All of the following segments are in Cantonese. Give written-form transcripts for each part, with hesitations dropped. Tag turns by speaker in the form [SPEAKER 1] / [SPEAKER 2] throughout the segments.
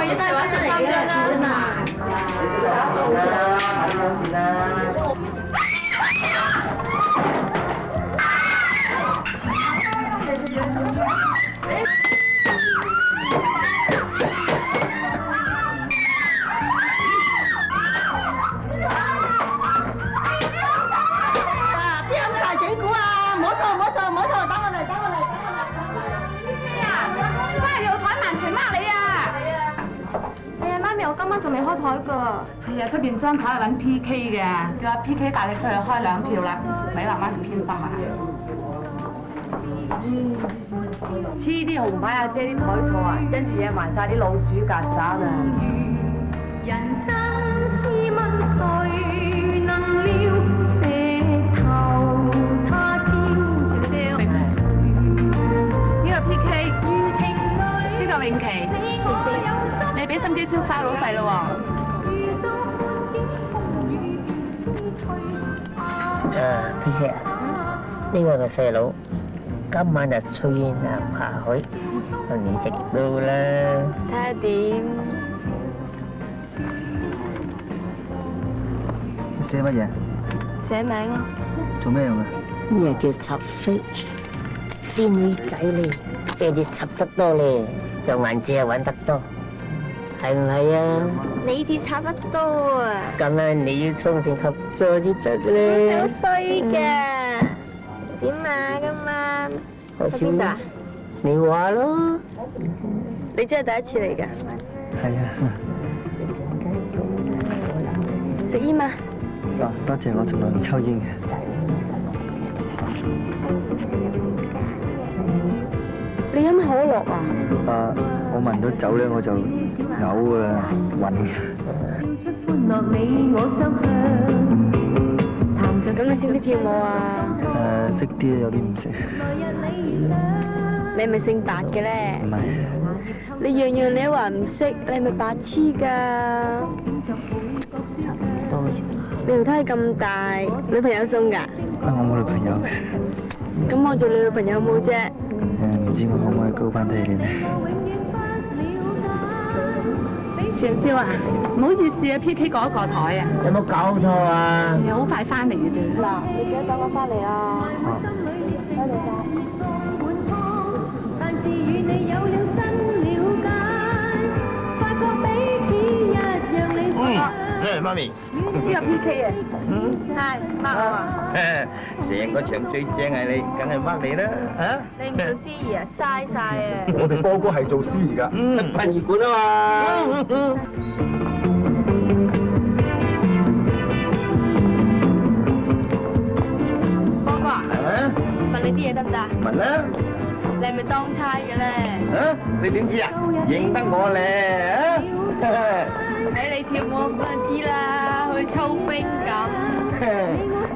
[SPEAKER 1] 咪一單13張啦。
[SPEAKER 2] 做啦，睇收線啦。
[SPEAKER 1] 今晚仲未開台㗎。係啊，出邊張台係揾 PK 嘅，叫阿 PK 帶你出去開2票啦，咪慢慢咁偏心啊！黐啲紅牌阿姐啲台坐啊，跟住惹埋晒啲老鼠曱甴啊！人生是問誰能料，石頭他朝笑。呢個 PK， 呢個詠琪。你俾心機燒花老細咯喎
[SPEAKER 2] ！PK 啊，呢個細佬今晚就吹南下海，同你食到啦。
[SPEAKER 1] 睇下點？
[SPEAKER 3] 寫乜嘢？
[SPEAKER 1] 寫名咯。
[SPEAKER 3] 做咩用啊？
[SPEAKER 2] 咩叫插飛？啲女仔咧，俾你插得多咧，就眼睛揾得多。係唔係啊？
[SPEAKER 1] 你至插得多啊！
[SPEAKER 2] 咁啊，你要充成合作先得咧。
[SPEAKER 1] 好衰㗎！點啊？今晚去邊度啊？
[SPEAKER 2] 你話咯。
[SPEAKER 1] 你真係第一次嚟㗎？
[SPEAKER 3] 係啊。
[SPEAKER 1] 食煙嘛？
[SPEAKER 3] 嗱，多謝，我從來唔抽煙嘅。
[SPEAKER 1] 你飲可樂啊？
[SPEAKER 3] 我聞到酒咧我就嘔㗎啦，暈。
[SPEAKER 1] 咁你識唔識跳舞啊？
[SPEAKER 3] 識啲，有啲唔識。
[SPEAKER 1] 你係咪姓白嘅咧？
[SPEAKER 3] 唔係。
[SPEAKER 1] 你樣樣你都話唔識，你係咪白痴㗎？你條梯咁大，女朋友送㗎？
[SPEAKER 3] 我冇女朋友。
[SPEAKER 1] 咁我做你女朋友冇啫？
[SPEAKER 3] 唔知我可唔可以高攀低你咧？
[SPEAKER 1] 傳銷啊，唔好意思啊 ，PK 過一個台啊。
[SPEAKER 2] 有冇搞錯啊？
[SPEAKER 1] 係啊，好快翻嚟嘅啫。嗱，你記得等我翻嚟啊。多謝晒。
[SPEAKER 4] 媽咪，
[SPEAKER 1] 呢個 PK 啊，係乜我啊？
[SPEAKER 4] 成個場最正係你，梗係乜你啦嚇！
[SPEAKER 1] 你唔做司儀啊，嘥晒啊！
[SPEAKER 5] 我哋波哥係做司儀㗎，
[SPEAKER 4] 殯儀館啊嘛。
[SPEAKER 1] 波哥啊，問你啲嘢得唔得啊？
[SPEAKER 4] 問啦。
[SPEAKER 1] 你係咪當差嘅咧？
[SPEAKER 4] 嚇，你點知啊？認得我咧
[SPEAKER 1] 睇你跳舞咁就知啦，好似操兵咁。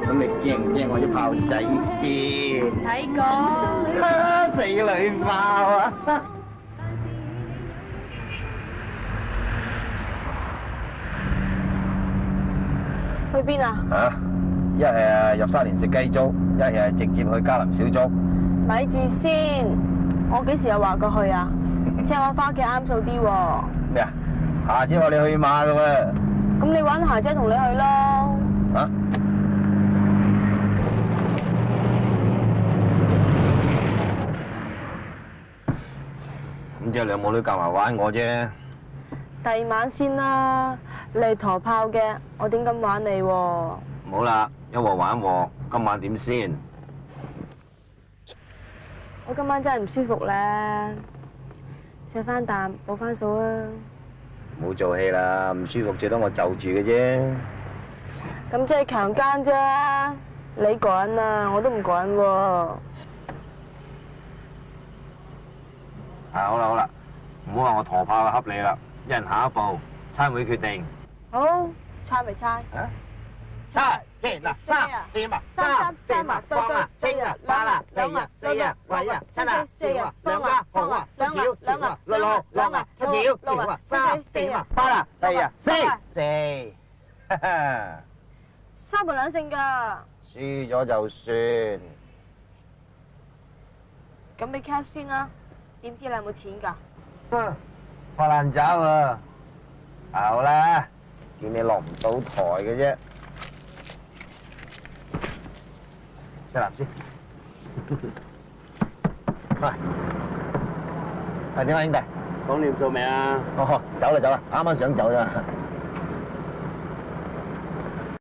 [SPEAKER 4] 咁你驚唔驚我隻炮仔先？
[SPEAKER 1] 睇過。
[SPEAKER 4] 死女炮啊！
[SPEAKER 1] 去邊啊？
[SPEAKER 4] 嚇！一係入沙田食雞粥，一係直接去嘉林小粥。
[SPEAKER 1] 咪住先，我幾時有話過去啊？車我翻屋企啱數啲喎。
[SPEAKER 4] 咩啊？霞姐話你去馬㗎喎。
[SPEAKER 1] 咁你揾霞姐同你去咯。
[SPEAKER 4] 嚇？咁即係兩母女夾埋玩我啫。
[SPEAKER 1] 第二晚先啦，你係陀炮嘅，我點敢玩你喎？
[SPEAKER 4] 唔好啦，一鑊玩一鑊，今晚點先？
[SPEAKER 1] 我今晚真係唔舒服咧，食翻啖補翻數啊！
[SPEAKER 4] 唔好做戲啦，唔舒服最多我就住嘅啫。
[SPEAKER 1] 咁即係強姦啫，你趕啊，我都唔趕喎。
[SPEAKER 4] 好啦好啦，唔好話我陀炮恰你啦，一人下一步，餐會決定。
[SPEAKER 1] 好，猜咪猜。
[SPEAKER 4] 啊？猜，嗱，三點啊，三多多，七日八啦，六日四日六日七日四日兩日紅啊，七條兩日六日七條六日三四日八啦，第二日四，哈哈，
[SPEAKER 1] 三盤兩勝㗎。
[SPEAKER 4] 輸咗就算。
[SPEAKER 1] 咁俾 cash 先啦，點知你有冇錢㗎？
[SPEAKER 4] 發爛渣喎！好啦，見你落唔到台嘅啫。西南先。喂，係點啊，兄弟？
[SPEAKER 5] 講掂數未啊？
[SPEAKER 4] 哦，走啦，啱啱想走咋。